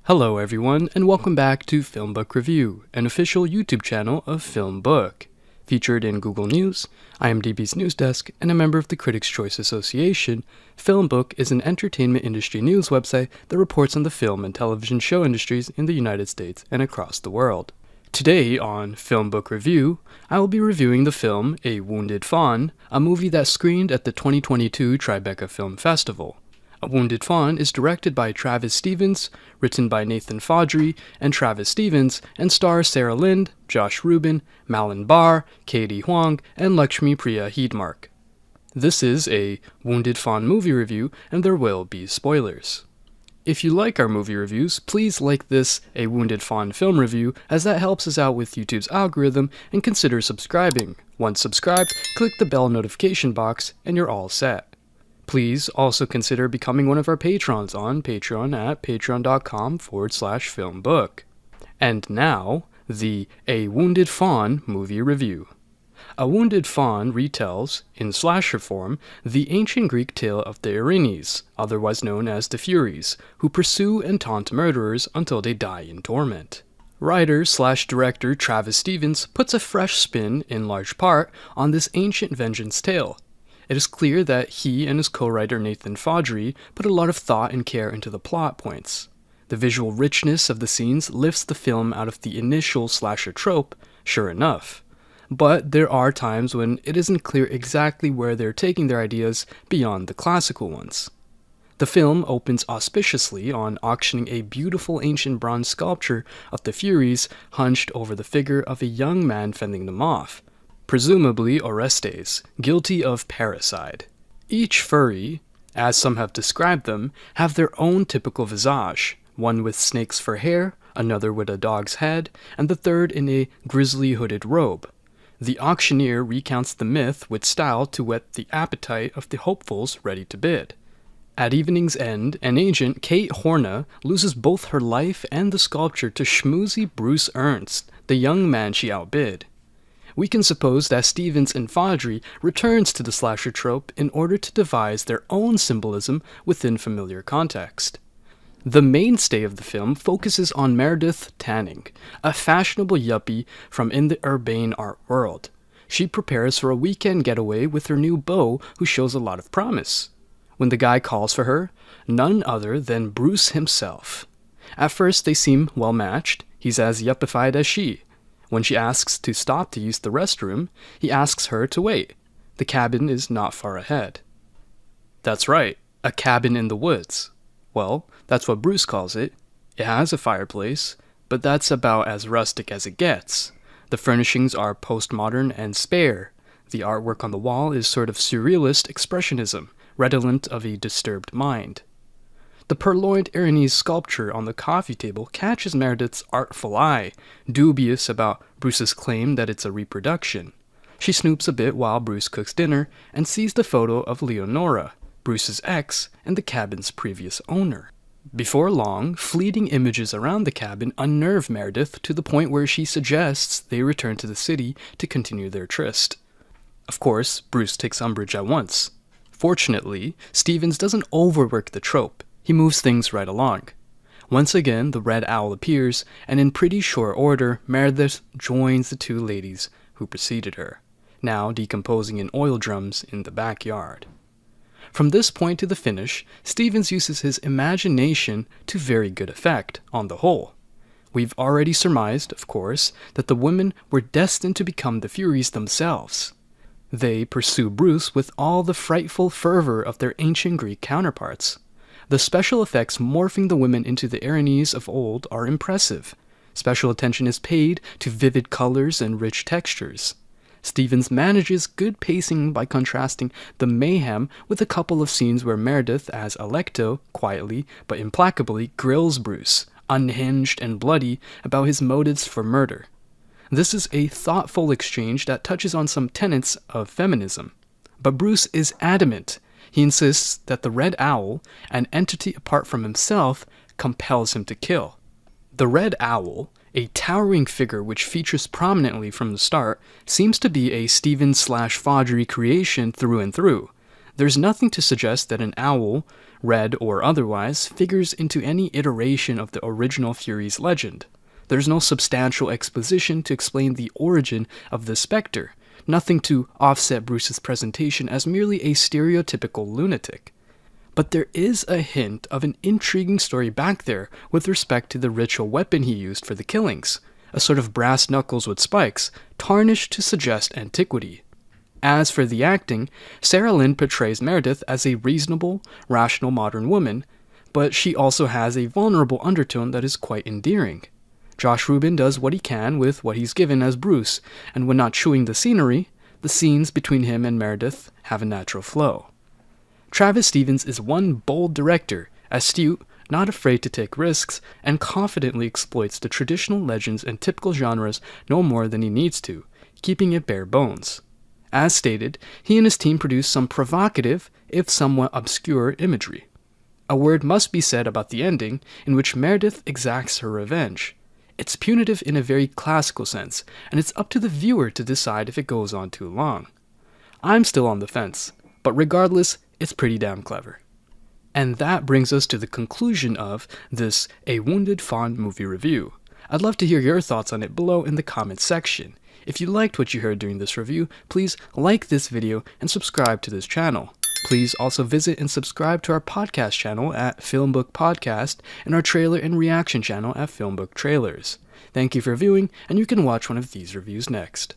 Hello everyone, and welcome back to FilmBook Review, an official YouTube channel of FilmBook. Featured in Google News, IMDb's news desk, and a member of the Critics' Choice Association, FilmBook is an entertainment industry news website that reports on the film and television show industries in the United States and across the world. Today on FilmBook Review, I will be reviewing the film A Wounded Fawn, a movie that screened at the 2022 Tribeca Film Festival. A Wounded Fawn is directed by Travis Stevens, written by Nathan Faudry and Travis Stevens, and stars Sarah Lind, Josh Rubin, Malin Barr, Katie Huang, and Lakshmi Priya Heedmark. This is a Wounded Fawn movie review, and there will be spoilers. If you like our movie reviews, please like this A Wounded Fawn film review, as that helps us out with YouTube's algorithm, and consider subscribing. Once subscribed, click the bell notification box, and you're all set. Please also consider becoming one of our patrons on Patreon at patreon.com/filmbook. And now, the A Wounded Fawn movie review. A Wounded Fawn retells, in slasher form, the ancient Greek tale of the Erinyes, otherwise known as the Furies, who pursue and taunt murderers until they die in torment. Writer/director Travis Stevens puts a fresh spin, in large part, on this ancient vengeance tale. It is clear that he and his co-writer Nathan Faudry put a lot of thought and care into the plot points. The visual richness of the scenes lifts the film out of the initial slasher trope, sure enough. But there are times when it isn't clear exactly where they're taking their ideas beyond the classical ones. The film opens auspiciously on auctioning a beautiful ancient bronze sculpture of the Furies hunched over the figure of a young man fending them off, presumably Orestes, guilty of parricide. Each furry, as some have described them, have their own typical visage, one with snakes for hair, another with a dog's head, and the third in a grisly hooded robe. The auctioneer recounts the myth with style to whet the appetite of the hopefuls ready to bid. At evening's end, an agent, Kate Horna, loses both her life and the sculpture to schmoozy Bruce Ernst, the young man she outbid. We can suppose that Stevens and Faudry returns to the slasher trope in order to devise their own symbolism within familiar context. The mainstay of the film focuses on Meredith Tanning, a fashionable yuppie from in the urbane art world. She prepares for a weekend getaway with her new beau who shows a lot of promise. When the guy calls for her, none other than Bruce himself. At first they seem well matched. He's as yuppified as she. When she asks to stop to use the restroom, he asks her to wait. The cabin is not far ahead. That's right, a cabin in the woods. Well, that's what Bruce calls it. It has a fireplace, but that's about as rustic as it gets. The furnishings are postmodern and spare. The artwork on the wall is sort of surrealist expressionism, redolent of a disturbed mind. The purloined Erinyes sculpture on the coffee table catches Meredith's artful eye, dubious about Bruce's claim that it's a reproduction. She snoops a bit while Bruce cooks dinner and sees the photo of Leonora, Bruce's ex and the cabin's previous owner. Before long, fleeting images around the cabin unnerve Meredith to the point where she suggests they return to the city to continue their tryst. Of course, Bruce takes umbrage at once. Fortunately, Stevens doesn't overwork the trope. He moves things right along. Once again, the Red Owl appears, and in pretty short order, Meredith joins the two ladies who preceded her, now decomposing in oil drums in the backyard. From this point to the finish, Stevens uses his imagination to very good effect, on the whole. We've already surmised, of course, that the women were destined to become the Furies themselves. They pursue Bruce with all the frightful fervor of their ancient Greek counterparts. The special effects morphing the women into the Erinyes of old are impressive. Special attention is paid to vivid colors and rich textures. Stevens manages good pacing by contrasting the mayhem with a couple of scenes where Meredith, as Alecto, quietly but implacably grills Bruce, unhinged and bloody, about his motives for murder. This is a thoughtful exchange that touches on some tenets of feminism. But Bruce is adamant. He insists that the Red Owl, an entity apart from himself, compels him to kill. The Red Owl, a towering figure which features prominently from the start, seems to be a Stevens/Faudry creation through and through. There's nothing to suggest that an owl, red or otherwise, figures into any iteration of the original Furies legend. There's no substantial exposition to explain the origin of the specter, nothing to offset Bruce's presentation as merely a stereotypical lunatic. But there is a hint of an intriguing story back there with respect to the ritual weapon he used for the killings, a sort of brass knuckles with spikes, tarnished to suggest antiquity. As for the acting, Sarah Lynn portrays Meredith as a reasonable, rational modern woman, but she also has a vulnerable undertone that is quite endearing. Josh Rubin does what he can with what he's given as Bruce, and when not chewing the scenery, the scenes between him and Meredith have a natural flow. Travis Stevens is one bold director, astute, not afraid to take risks, and confidently exploits the traditional legends and typical genres no more than he needs to, keeping it bare bones. As stated, he and his team produce some provocative, if somewhat obscure, imagery. A word must be said about the ending, in which Meredith exacts her revenge. It's punitive in a very classical sense, and it's up to the viewer to decide if it goes on too long. I'm still on the fence, but regardless, it's pretty damn clever. And that brings us to the conclusion of this A Wounded Fawn movie review. I'd love to hear your thoughts on it below in the comments section. If you liked what you heard during this review, please like this video and subscribe to this channel. Please also visit and subscribe to our podcast channel at FilmBook Podcast and our trailer and reaction channel at FilmBook Trailers. Thank you for viewing, and you can watch one of these reviews next.